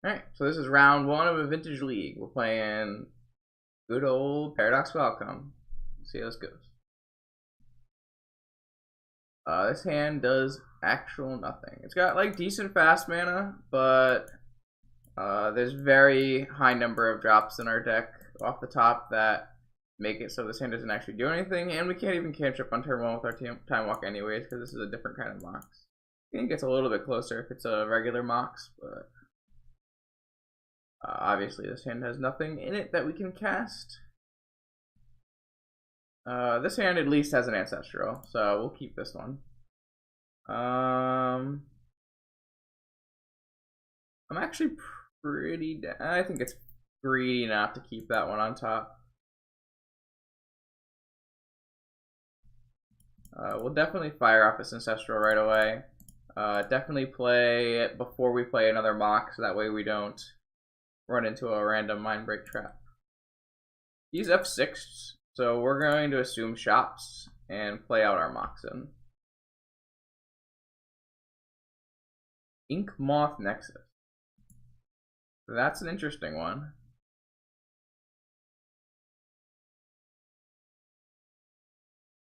Alright, so this is round 1 of a Vintage League. We're playing good old Paradoxical Outcome. Let's see how this goes. This hand does actual nothing. It's got like decent fast mana, but there's very high number of drops in our deck off the top that make it so this hand doesn't actually do anything, and we can't even cantrip on turn 1 with our Time Walk anyways, because this is a different kind of Mox. I think it gets a little bit closer if it's a regular Mox, but obviously this hand has nothing in it that we can cast. This hand at least has an Ancestral, so we'll keep this one. I'm actually pretty I think it's greedy not to keep that one on top. We'll definitely fire off this Ancestral right away. Definitely play it before we play another Mox, so that way we don't run into a random Mind Break trap. He's F6, so we're going to assume shops and play out our Moxen. Ink Moth Nexus. That's an interesting one.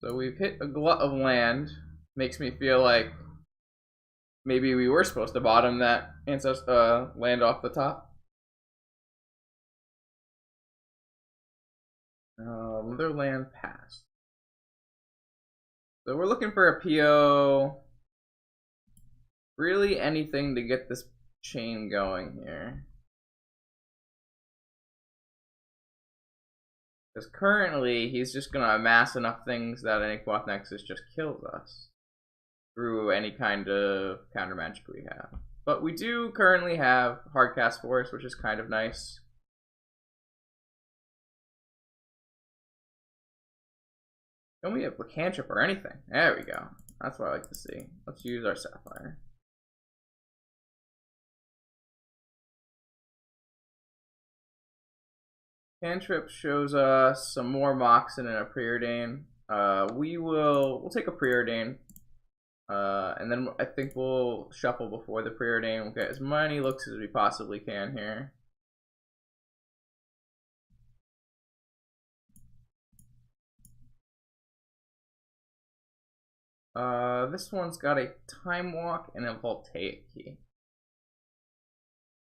So we've hit a glut of land. Makes me feel like maybe we were supposed to bottom that land off the top. Another land passed. So we're looking for a PO. Really anything to get this chain going here. Because currently he's just going to amass enough things that an Inkmoth Nexus just kills us through any kind of counter magic we have. But we do currently have Hardcast Force, which is kind of nice. Don't we have Cantrip or anything? There we go. That's what I like to see. Let's use our Sapphire. Cantrip shows us some more Moxen and a Preordain. We'll take a Preordain. And then I think we'll shuffle before the Preordain. We'll get as many looks as we possibly can here. This one's got a Time Walk and a Voltaic Key.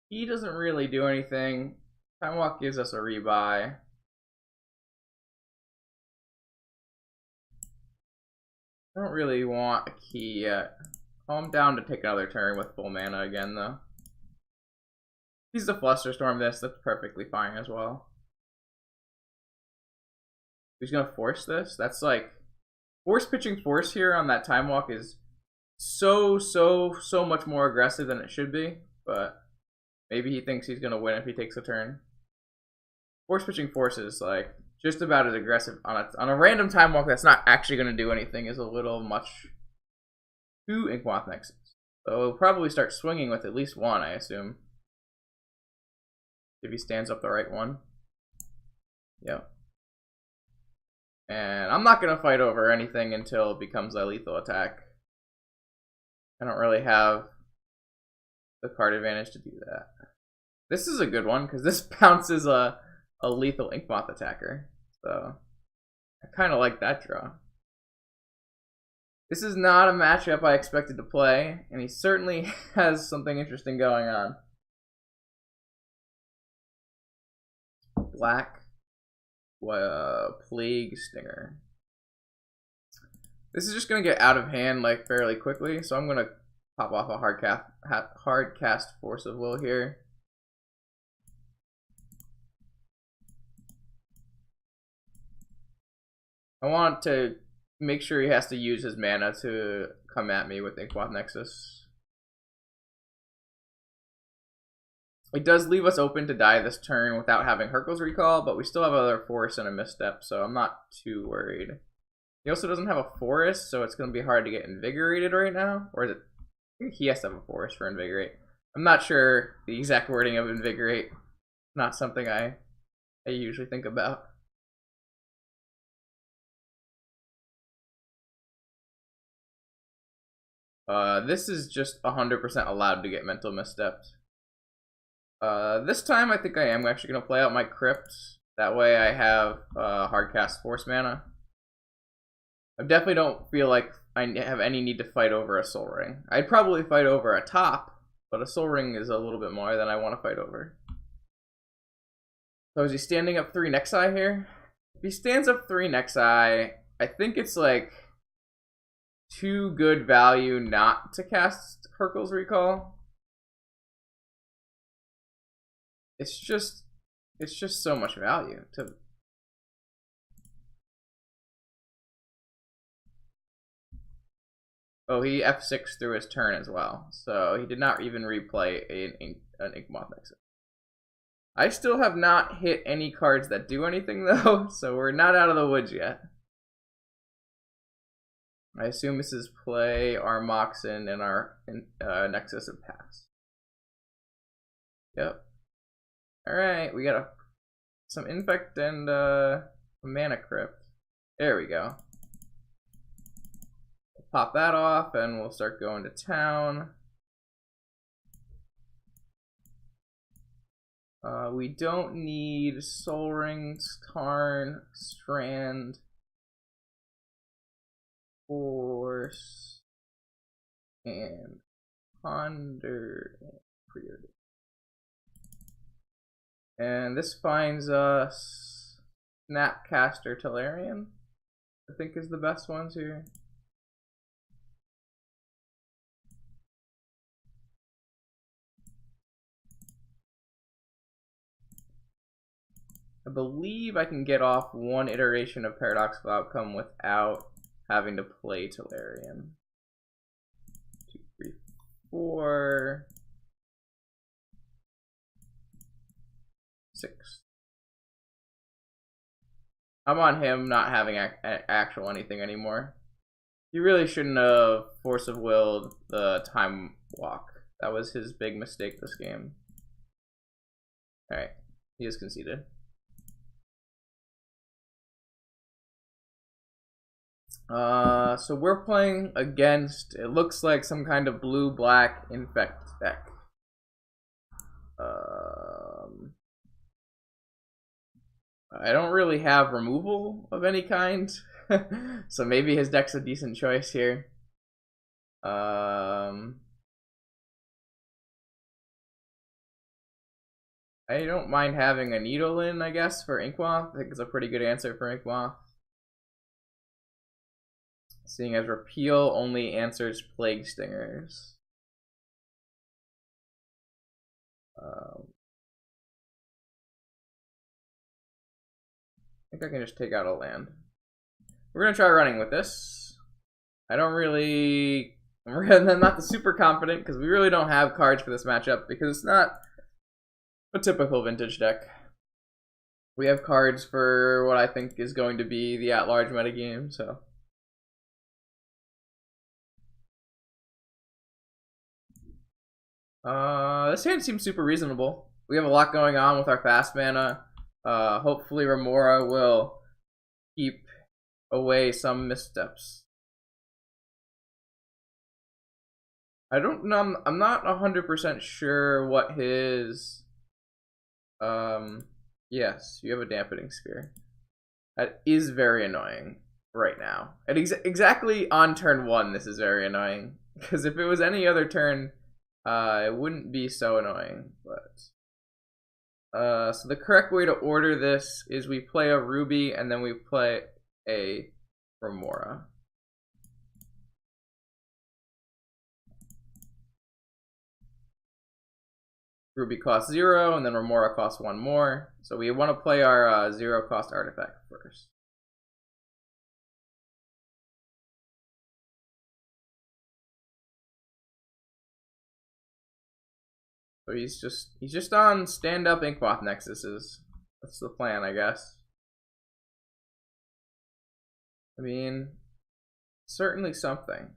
He doesn't really do anything. Time Walk gives us a rebuy. I don't really want a key yet. I'm down to take another turn with full mana again, though. He's the Flusterstorm this, that's perfectly fine as well. He's gonna force this? That's like... Force pitching force here on that Time Walk is so much more aggressive than it should be, but maybe he thinks he's gonna win if he takes a turn. Force pitching force is like just about as aggressive on a random Time Walk that's not actually gonna do anything is a little much to Inkmoth Nexus. So he'll probably start swinging with at least one, I assume. If he stands up the right one. Yep. And I'm not going to fight over anything until it becomes a lethal attack. I don't really have the card advantage to do that. This is a good one, because this bounces a lethal Inkmoth attacker. So, I kind of like that draw. This is not a matchup I expected to play, and he certainly has something interesting going on. Black. Plague Stinger. This is just gonna get out of hand like fairly quickly, so I'm gonna pop off a hard cast Force of Will here. I want to make sure he has to use his mana to come at me with Inkmoth Nexus. It does leave us open to die this turn without having Hurkyl's Recall, but we still have other Force and a Misstep, so I'm not too worried. He also doesn't have a Forest, so it's going to be hard to get Invigorated right now. Or is it? I think he has to have a Forest for Invigorate. I'm not sure the exact wording of Invigorate. Not something I usually think about. This is just 100% allowed to get Mental Misstepped. This time I think I am actually gonna play out my crypt. That way I have hardcast force mana. I definitely don't feel like I have any need to fight over a soul ring. I'd probably fight over a top, but a soul ring is a little bit more than I want to fight over. So is he standing up 3 Nexi here? If he stands up 3 Nexi, I think it's like too good value not to cast Hercule's Recall. It's just so much value to. Oh, he F6 through his turn as well, so he did not even replay an Inkmoth Nexus. I still have not hit any cards that do anything though, so we're not out of the woods yet. I assume this is play our Moxen and our Nexus and pass. Yep. Alright, we got some Infect and a Mana Crypt. There we go. We'll pop that off and we'll start going to town. We don't need Soul Rings, Tarn, Strand, Force, and Ponder, and Preordain. And this finds us Snapcaster Tolarian, I think is the best ones here. I believe I can get off one iteration of Paradoxical Outcome without having to play Tolarian. 2, 3, 4, 6. I'm on him not having actual anything anymore. He really shouldn't have Force of Willed the Time Walk. That was his big mistake this game. Alright, he is conceded. So we're playing against, it looks like some kind of blue-black Infect deck. I don't really have removal of any kind, so maybe his deck's a decent choice here. I don't mind having a Needle in, I guess, for Inkmoth. I think it's a pretty good answer for Inkmoth. Seeing as Repeal only answers Plague Stingers. I think I can just take out a land. We're going to try running with this. I don't really... I'm not the super confident because we really don't have cards for this matchup because it's not a typical vintage deck. We have cards for what I think is going to be the at-large metagame, so... This hand seems super reasonable. We have a lot going on with our fast mana. Hopefully Remora will keep away some missteps. I don't know, I'm not 100% sure what his... yes, you have a Dampening Sphere. That is very annoying right now. At exactly on turn 1, this is very annoying. Because if it was any other turn... it wouldn't be so annoying, but... so the correct way to order this is we play a Ruby and then we play a Remora. Ruby costs 0 and then Remora costs 1 more. So we want to play our 0 cost artifact first. So he's just on stand-up Inkmoth Nexuses. That's the plan, I guess. I mean, certainly something.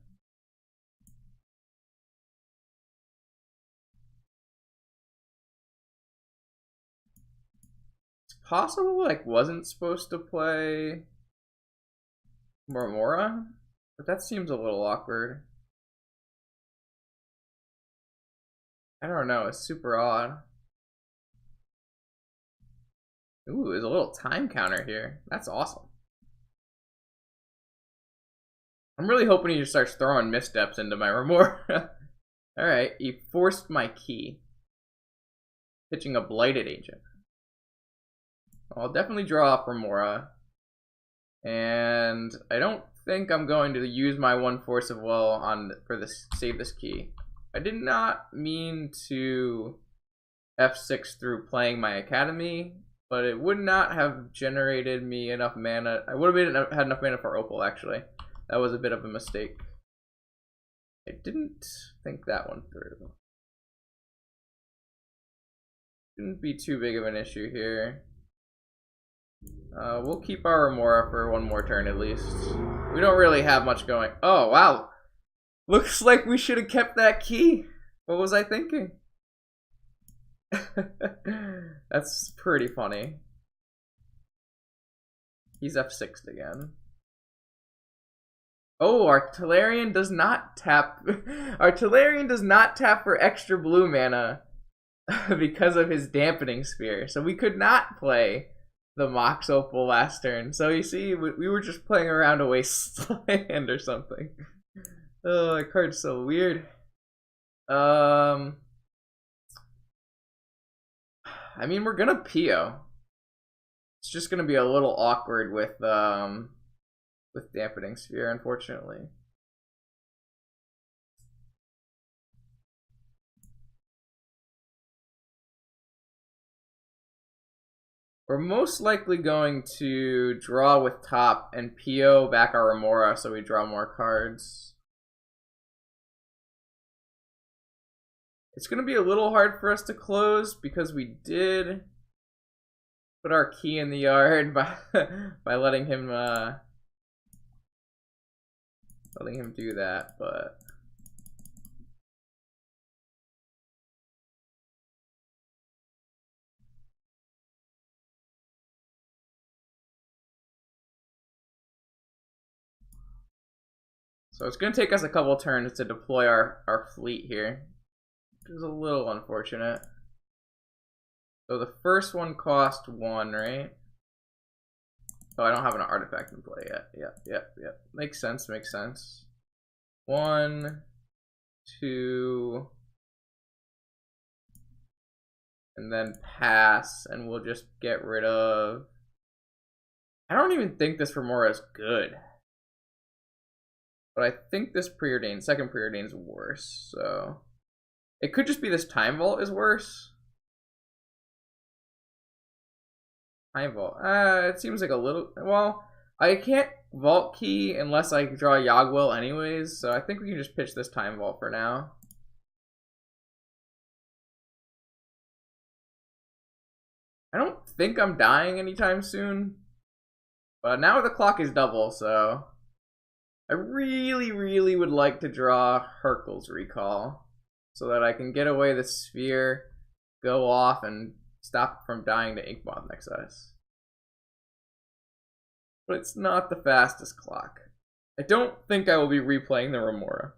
It's possible, like, wasn't supposed to play Remora, but that seems a little awkward. I don't know, it's super odd. Ooh, there's a little time counter here. That's awesome. I'm really hoping he just starts throwing missteps into my Remora. Alright, he forced my key. Pitching a Blighted Agent. I'll definitely draw off Remora. And I don't think I'm going to use my one Force of Will on for this save this key. I did not mean to F6 through playing my Academy, but it would not have generated me enough mana. I would have had enough mana for Opal, actually. That was a bit of a mistake. I didn't think that one through. Shouldn't be too big of an issue here. We'll keep our Remora for one more turn at least. We don't really have much going. Oh, wow. Looks like we should have kept that key. What was I thinking? That's pretty funny. He's F6'd again. Oh, Artillerian does not tap. Artillerian does not tap for extra blue mana because of his Dampening Sphere. So we could not play the Mox Opal last turn. So you see, we were just playing around a wasteland or something. Oh, that card's so weird. I mean, we're gonna PO. It's just gonna be a little awkward with Dampening Sphere, unfortunately. We're most likely going to draw with top and PO back our Remora so we draw more cards. It's going to be a little hard for us to close because we did put our key in the yard by letting him do that, but so it's going to take us a couple turns to deploy our fleet here, which is a little unfortunate. So the first one cost 1, right? Oh, I don't have an artifact in play yet. Yep. Makes sense, makes sense. 1, 2, and then pass, and we'll just get rid of... I don't even think this Remora is good. But I think this Preordained, second Preordained is worse, so... It could just be this Time Vault is worse. Time Vault. It seems like a little... Well, I can't Vault Key unless I draw Yogwill anyways, so I think we can just pitch this Time Vault for now. I don't think I'm dying anytime soon. But now the clock is double, so... I really would like to draw Hurkyl's Recall so that I can get away the sphere, go off, and stop from dying to Inkmoth Excess. But it's not the fastest clock. I don't think I will be replaying the Remora.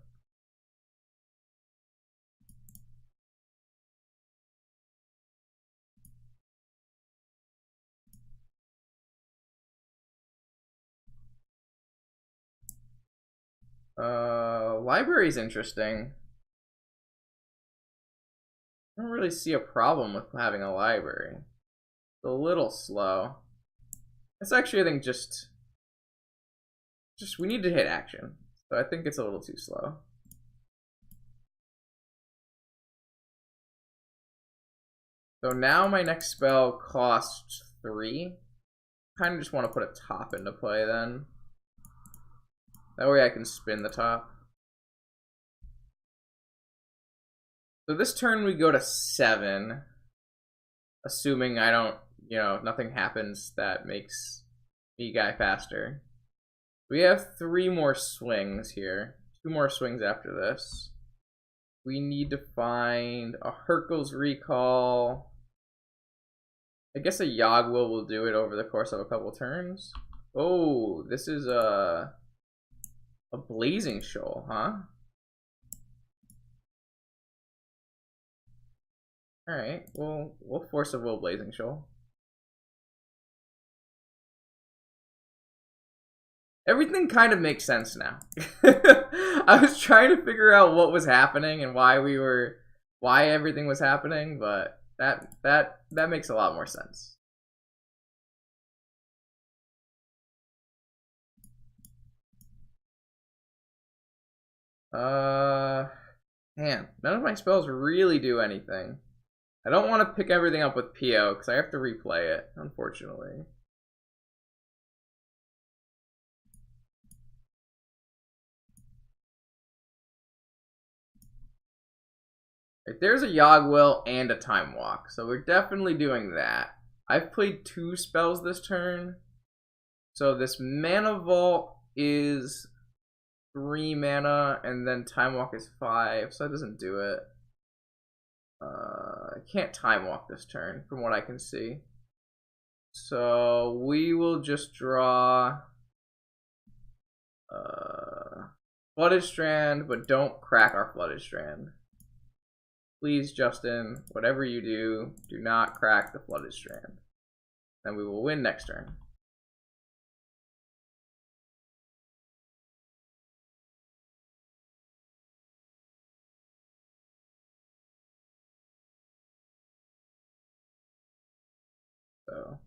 Library's interesting. I don't really see a problem with having a library. It's a little slow. It's actually, I think, just we need to hit action. So I think it's a little too slow. So now my next spell costs 3. Kind of just want to put a top into play then. That way I can spin the top. So this turn we go to 7. Assuming I don't, nothing happens that makes me guy faster. We have 3 more swings here. 2 more swings after this. We need to find a Hurkyl's Recall. I guess a Yogwill will do it over the course of a couple turns. Oh, this is a Blazing Shoal, huh? Alright, we'll Force of Will Blazing Shoal. Everything kind of makes sense now. I was trying to figure out what was happening and why everything was happening, but that makes a lot more sense. Man, none of my spells really do anything. I don't want to pick everything up with PO because I have to replay it, unfortunately. Right, there's a Yogwill and a Time Walk, so we're definitely doing that. I've played 2 spells this turn, so this Mana Vault is 3 mana, and then Time Walk is 5, so that doesn't do it. I can't Time Walk this turn, from what I can see. So we will just draw Flooded Strand, but don't crack our Flooded Strand. Please, Justin, whatever you do, do not crack the Flooded Strand. Then we will win next turn. So,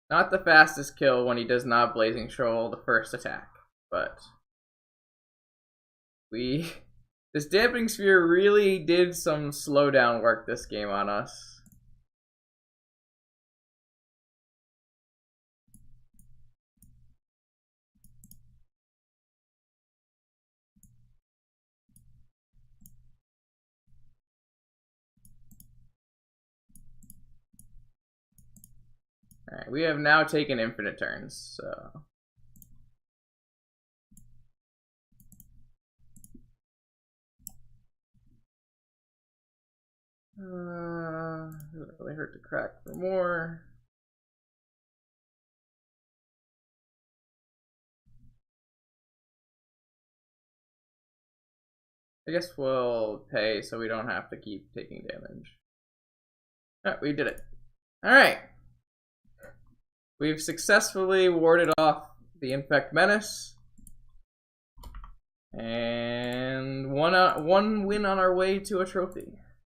not the fastest kill when he does not Blazing Shoal the first attack, but this Dampening Sphere really did some slowdown work this game on us. Alright, we have now taken infinite turns, so... it would really hurt to crack for more. I guess we'll pay so we don't have to keep taking damage. Alright, we did it. Alright. We've successfully warded off the Infect Menace. And one win on our way to a trophy.